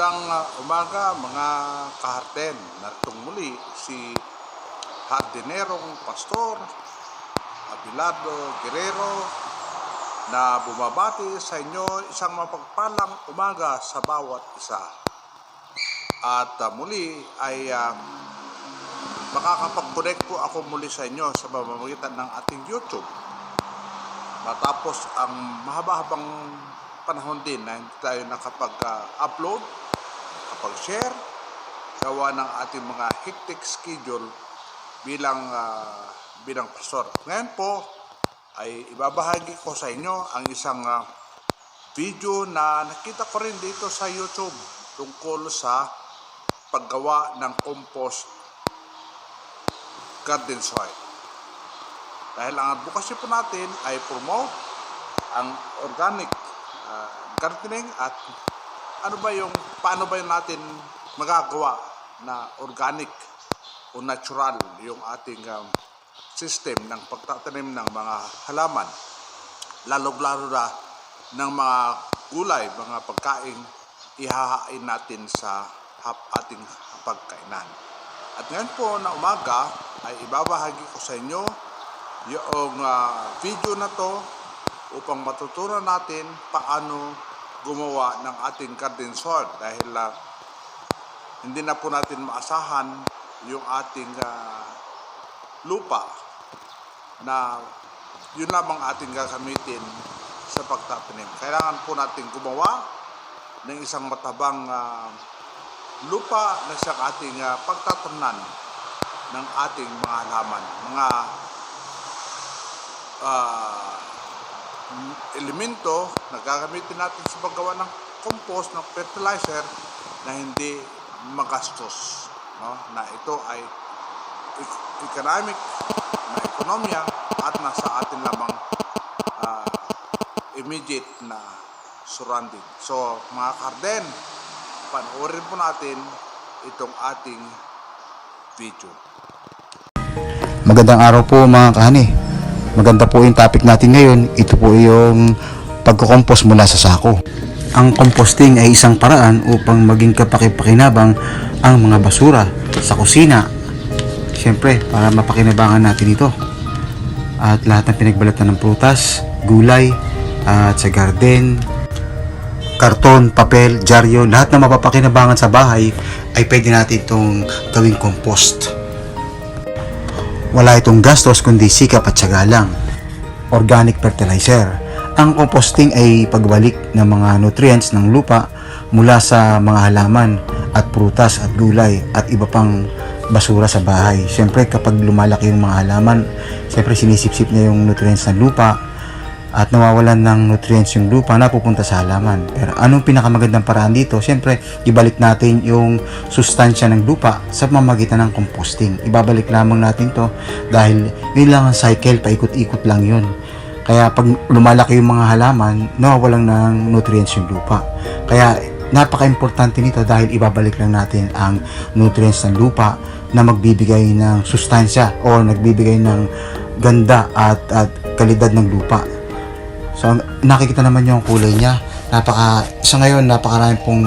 Umaga mga kaharden. Naritong muli si Hardinerong Pastor Abelardo Guerrero na bumabati sa inyo isang mapagpalang umaga sa bawat isa. At muli ay makakapag-connect po ako muli sa inyo sa pamamagitan ng ating YouTube. Matapos ang mahaba-habang panahon din na hindi tayo nakapag-upload, kapag-share, gawa ng ating mga hectic schedule bilang pastor. Ngayon po ay ibabahagi ko sa inyo ang isang video na nakita ko rin dito sa YouTube tungkol sa paggawa ng compost garden soil. Dahil ang advocacy po natin ay promote ang organic gardening at paano ba yung natin magagawa na organic o natural yung ating system ng pagtatanim ng mga halaman, lalo-lalo na ng mga gulay, mga pagkain ihahain natin sa ating pagkainan. At ngayon po na umaga ay ibabahagi ko sa inyo yung video na to upang matutunan natin paano gumawa ng ating garden soil dahil hindi na po natin maasahan yung ating lupa na yun lamang ating gagamitin sa pagtatanim. Kailangan po natin gumawa ng isang matabang lupa na siyang ating pagtatamnan ng ating mga halaman, mga elemento na gagamitin natin sa paggawa ng compost, ng fertilizer na hindi magastos, no? Na ito ay economic na ekonomiya at nasa atin lamang immediate na surrounding. So mga karden, panoorin po natin itong ating video. Magandang araw po mga kahani. Maganda po yung topic natin ngayon. Ito po yung pagko-compost mula sa sako. Ang composting ay isang paraan upang maging kapaki-pakinabang ang mga basura sa kusina. Siyempre, para mapakinabangan natin ito. At lahat ng pinagbalatan ng prutas, gulay, at sa garden, karton, papel, dyaryo, lahat na mapapakinabangan sa bahay ay pwede natin itong gawing compost. Wala itong gastos kundi sikap at tiyaga lang. Organic fertilizer. Ang composting ay pagbalik ng mga nutrients ng lupa mula sa mga halaman at prutas at gulay at iba pang basura sa bahay. Siyempre kapag lumalaki yung mga halaman, siyempre sinisipsip niya yung nutrients ng lupa at nawawalan ng nutrients yung lupa na pupunta sa halaman. Pero anong pinakamagandang paraan dito? Siyempre, ibalik natin yung sustansya ng lupa sa pamamagitan ng composting. Ibabalik lamang natin to dahil yun lang ang cycle, paikot-ikot lang yun. Kaya pag lumalaki yung mga halaman, nawawalan ng nutrients yung lupa. Kaya napaka-importante nito dahil ibabalik lang natin ang nutrients ng lupa na magbibigay ng sustansya o nagbibigay ng ganda at kalidad ng lupa. So nakikita naman yung kulay niya. Sa ngayon napakarami pong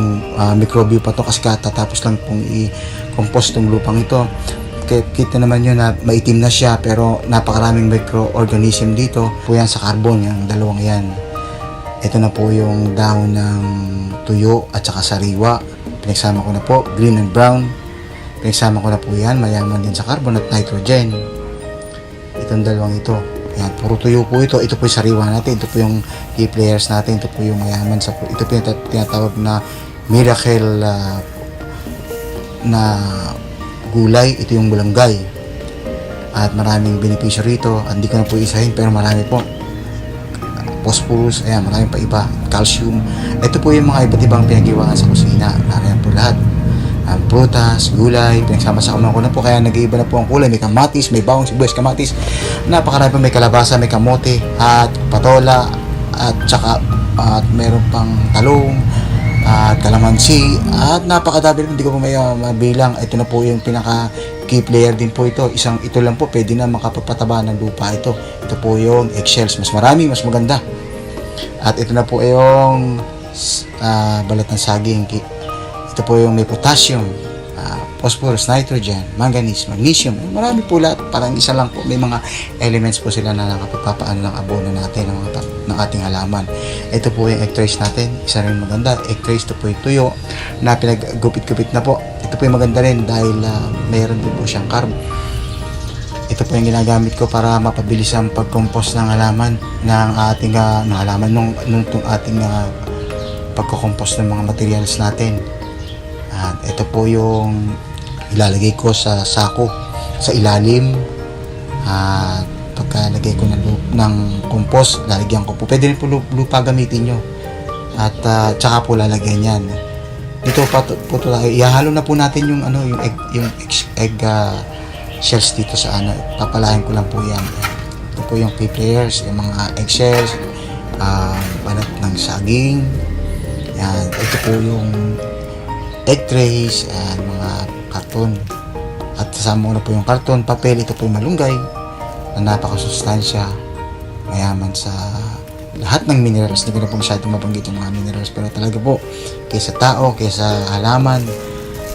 microbio pa to kasi katatapos lang pong i-compost tong lupang ito. Kita naman yun na maitim na siya pero napakaraming microorganism dito. Po yan sa carbon, yung dalawang yan. Ito na po yung dahon ng tuyo at saka sariwa. Pinagsama ko na po, green and brown. Pinagsama ko na po yan, mayaman din sa carbon at nitrogen. Itong dalawang ito. Yan, puro tuyo po ito. Ito po yung sariwa natin. Ito po yung key players natin. Ito po yung mayaman sa ito po yung tinatawag na miracle na gulay. Ito yung bulanggay. At maraming benepisyo rito. Hindi ko na po isahin pero marami po. Phosphorus, ayan, marami pa iba. Calcium. Ito po yung mga iba't ibang pinag-iwangan sa kusina. Nariyan po lahat. Prutas, gulay, pinagsama-sama ko na po kaya nag-iiba na po ang kulay. May kamatis, may bawang sibuyas, kamatis, napakarami pa, may kalabasa, may kamote at patola at saka at meron pang talong at kalamansi at napakadami, hindi ko po may mabilang. Ito na po yung pinaka key player din po ito. Ito lang po pwede na makapagpataba ng lupa ito. Ito po yung eggshells, mas marami, mas maganda. At ito na po yung balat ng saging. Ito po yung may potassium, phosphorus, nitrogen, manganese, magnesium. Marami po lahat. Parang isa lang po. May mga elements po sila na nakapagpapaano ng abono natin ng ating halaman. Ito po yung egg trays natin. Isa rin maganda. Egg trays, ito po yung tuyo na pinaggupit-gupit na po. Ito po yung maganda rin dahil mayroon din po siyang carb. Ito po yung ginagamit ko para mapabilis ang pag-compost ng halaman ng ating halaman nung ating pagko-compost ng mga materials natin. At ito po yung ilalagay ko sa sako sa ilalim. At pagkalagay ko ng compost, lalagyan ko po. Pwede rin po lupa gamitin nyo. At tsaka po lalagyan yan. Dito po ihahalo na po natin yung egg shells dito sa papalahin ko lang po yan. Ito po yung pea layers, yung mga egg shells, balat ng saging. Yan, ito po yung egg trays and mga karton. At kasama ko na po yung karton, papel. Ito po yung malunggay na napakasustansya, mayaman sa lahat ng minerals. Hindi ko na po masyadong mabanggit yung mga minerals, pero talaga po kaysa tao, kaysa halaman,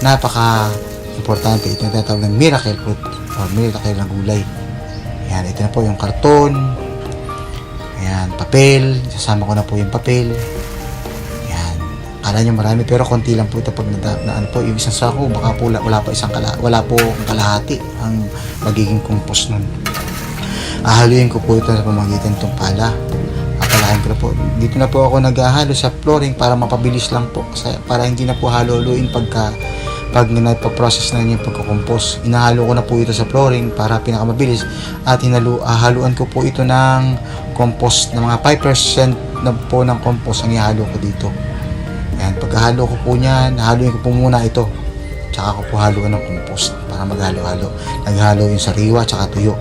napaka-importante. Ito yung tatawag ng miracle fruit or miracle na gulay. Ayan, ito na po yung karton. Ayan, papel. Sasama ko na po yung papel. Kala nyo marami pero konti lang po ito pag po yung isang sako, baka po wala po kalahati ang magiging compost nun. Ahaluin ko po ito sa pamamagitan itong pala. Apalahin ko na po. Dito na po ako naghahalo sa flooring para mapabilis lang po, para hindi na po halo-haluin pag naipaprocess na yung pagkakompos. Inahalo ko na po ito sa flooring para pinakamabilis at haluan ko po ito ng compost na mga 5% na po ng compost ang ihalo ko dito. Ayan, pagkahalo ko po niyan, haluin ko po muna ito. Tsaka ko po haluan ng compost para maghalo-halo. Naghalo yung sariwa tsaka tuyo.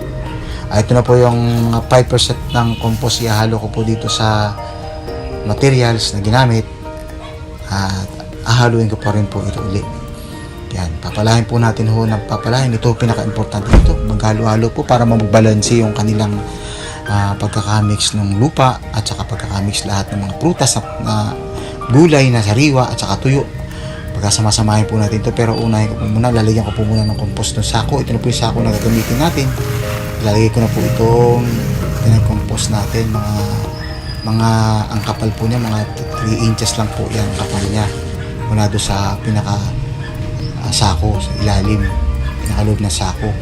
Ito na po yung 5% ng compost ihalo ko po dito sa materials na ginamit. At haluin ko pa rin po ito uli. Yan, papalahin po natin ng papalahin. Ito pinaka-importante nito. Maghalo-halo po para magbalanse yung kanilang pagkakamix ng lupa at saka pagkakamix lahat ng mga prutas na gulay na sariwa at saka tuyo. Pagkasama-samahin po natin ito, pero unahin ko po muna, lalagyan ko po muna ng compost ng sako. Ito na po yung sako na gagamitin natin. Ilalagay ko na po itong compost natin, ang kapal po niya, mga 3 inches lang po yan kapal niya mula doon sa pinaka sako, sa ilalim, pinakaloob ng sako.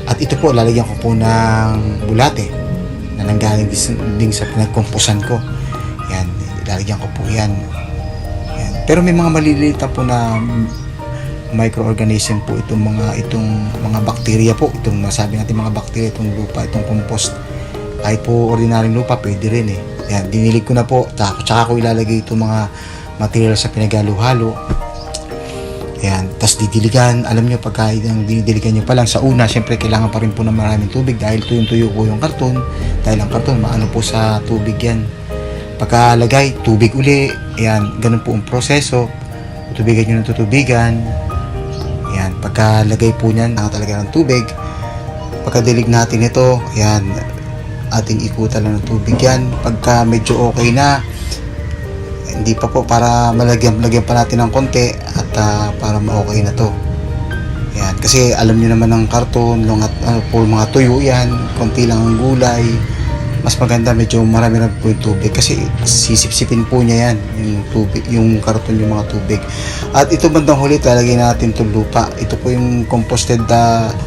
At ito po, lalagyan ko po ng bulate na nanggaling din sa pinagkomposan ko. Yan, lalagyan ko po yan. Pero may mga maliliit po na microorganism po itong mga bakterya po, itong masabi natin mga bakterya, itong lupa, itong compost. Kahit po ordinaryong lupa, pwede rin eh. Yan, dinilig ko na po, tsaka ko ilalagay itong mga material sa pinagalo-halo. Yan, tas didiligan. Alam nyo, pagka dinidiligan nyo pa lang sa una, syempre kailangan pa rin po ng maraming tubig dahil tuyong-tuyo po yung karton. Dahil ang karton, maano po sa tubig yan. Pagkalagay, tubig uli. Ayan, ganun po ang proseso. Tutubigan nyo ng tutubigan. Ayan, pagkalagay po niyan, talaga ng tubig. Pagkadilig natin ito, ayan, ating ikutan lang ng tubig yan. Pagka medyo okay na, hindi pa po, para lagyan pa natin ng konti at para ma-okay na to. Ayan, kasi alam nyo naman ng karton, po mga tuyo yan, konti lang ang gulay. Mas maganda medyo marami na po yung tubig kasi sisipsipin po niya yan yung tubig, yung karton, yung mga tubig. At ito bandang huli, talagay natin itong lupa. Ito po yung composted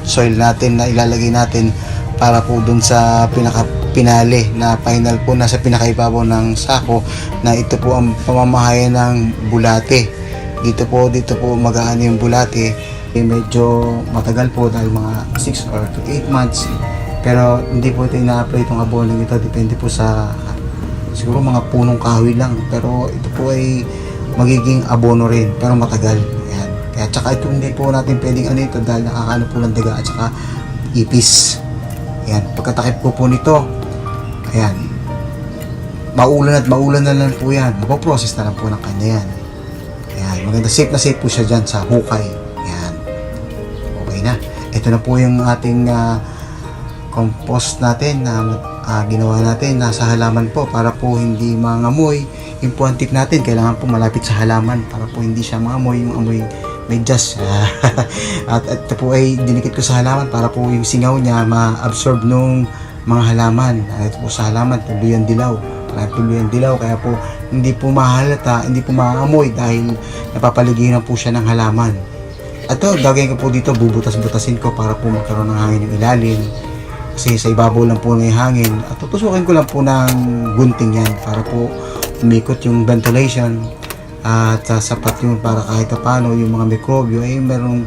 soil natin na ilalagay natin para po dun sa pinaka-pinali na final po, nasa pinakaibabaw ng sako, na ito po ang pamamahayan ng bulate. Dito po magaan yung bulate. Medyo matagal po dahil mga 6 or 8 months. Pero hindi po ito ina-apply itong abono ito. Depende po sa siguro mga punong kahoy lang. Pero ito po ay magiging abono rin. Pero matagal. Ayan. Kaya tsaka ito hindi po natin pwedeng ito dahil nakakaano po ng daga at tsaka ipis. Ayan. Pagkatakip po nito, ayan, maulan na lang po yan. Mapoprocess na lang po ng kanya yan. Ayan. Maganda, safe na safe po siya dyan sa hukay. Ayan. Okay na. Ito na po yung ating compost natin na ginawa natin nasa halaman po para po hindi mangamoy. Yung po ang tip natin, kailangan po malapit sa halaman para po hindi siya mangamoy, yung amoy medyas. At ito po ay dinikit ko sa halaman para po yung singaw niya ma-absorb nung mga halaman. Ito po sa halaman, tuluyan dilaw. Tuluyan dilaw, kaya po hindi po mahalata, hindi po maamoy dahil napapaligiran po siya ng halaman. At ito, gagawin ko po dito, bubutas-butasin ko para po magkaroon ng hangin yung ilalim. Kasi sa ibabaw lang po ng hangin. At tutusukin ko lang po ng gunting yan para po umikot yung ventilation. At sapat yun para kahit paano yung mga mikrobyo ay merong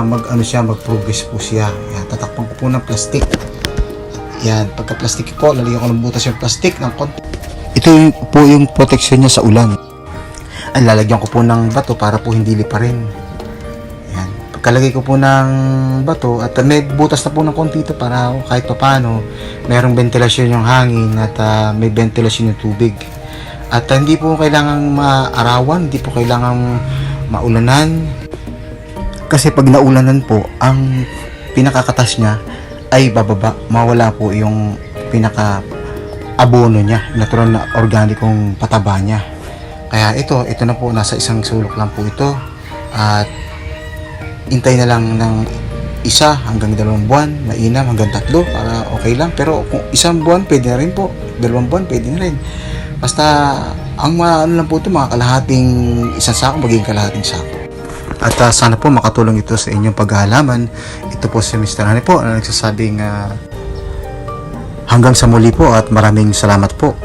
mag-progress po siya. Yan, tatakpan ko po ng plastic. Yan, pagka-plastic po, lalagyan ko ng butas yung plastic ng konti. Ito po yung protection niya sa ulan. Ay, lalagyan ko po ng bato para po hindi liparin. Yan. Pagkalagay ko po ng bato at may butas na po ng konti ito para kahit paano merong ventilasyon yung hangin at may ventilasyon yung tubig. At hindi po kailangang maarawan, hindi po kailangang maulanan. Kasi pag naulanan po, ang pinakakatas niya ay bababa, mawala po yung pinaka abono niya, natural na organikong pataba niya. Kaya ito na po, nasa isang sulok lang po ito. At intay na lang ng 1 hanggang 2 buwan, mainam hanggang 3 para okay lang. Pero kung 1 buwan, pwede na rin po. 2 buwan, pwede na rin. Basta, ang ano lang po ito, mga kalahating 1 sako, magiging kalahating sako. At sana po makatulong ito sa inyong paghahalaman. Ito po si Mr. Hani po na nagsasabing hanggang sa muli po at maraming salamat po.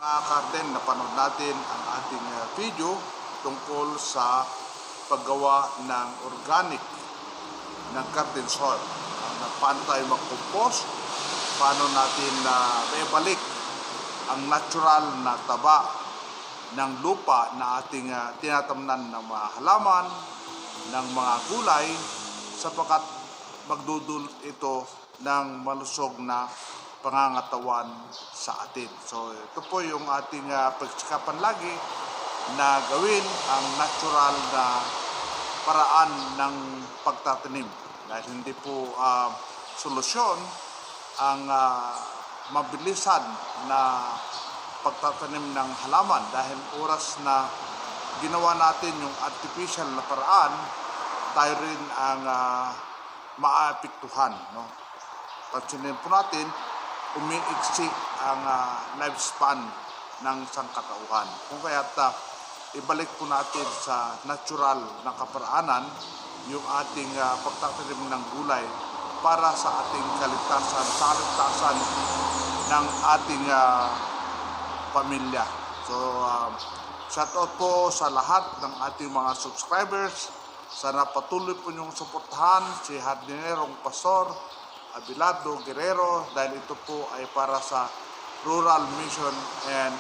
Mga garden, napanood natin ang ating video tungkol sa paggawa ng organic ng garden soil. Paano tayo mag-compose, paano natin maibalik ang natural na taba ng lupa na ating tinatamnan ng mga halaman, ng mga gulay, sapagkat magdudulot ito ng malusog na pangangatawan sa atin. So ito po yung ating pagsikapan lagi na gawin ang natural na paraan ng pagtatanim. Dahil hindi po solusyon ang mabilisan na pagtatanim ng halaman, dahil oras na ginawa natin yung artificial na paraan, tayo rin ang maaapektuhan, no? Pansinin po natin, umiiksi ang lifespan ng sangkatauhan. Kung kaya't ibalik po natin sa natural na kaparaanan yung ating pagtatanim ng gulay para sa ating kaligtasan, sa kaligtasan ng ating pamilya. So, shout out po sa lahat ng ating mga subscribers. Sana patuloy po niyong suportahan si Hardinerong Pastor Abelardo Guerrero, dahil ito po ay para sa Rural Mission and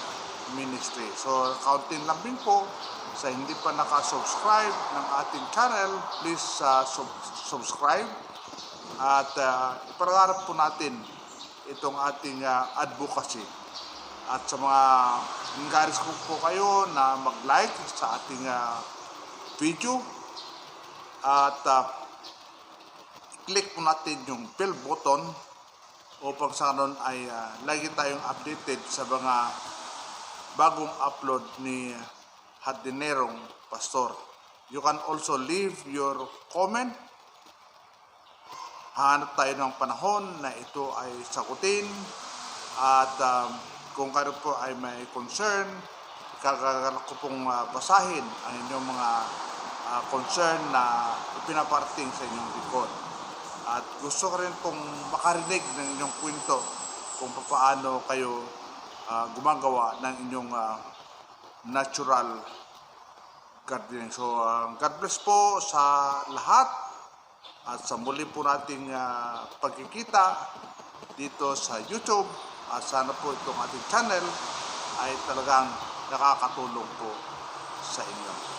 Ministry. So, kaunting lambing po sa hindi pa nakasubscribe ng ating channel, please subscribe at ipangarap po natin itong ating advocacy. At sa mga encourage ko po kayo na mag-like sa ating video at click po natin yung bell button upang sa kanon ay lagi tayong updated sa mga bagong upload ni Hardinerong Pastor. You can also leave your comment. Hanap tayo ng panahon na ito ay sagutin, at kung kayo po ay may concern, kagagalak ko pong basahin ang inyong mga concern na ipinaparating sa inyong likod. At gusto ko rin pong makarinig ng inyong kwento kung paano kayo gumagawa ng inyong natural gardening. So, God bless po sa lahat, at sa muli po nating pagkikita dito sa YouTube, at sana po itong ating channel ay talagang nakakatulong po sa inyo.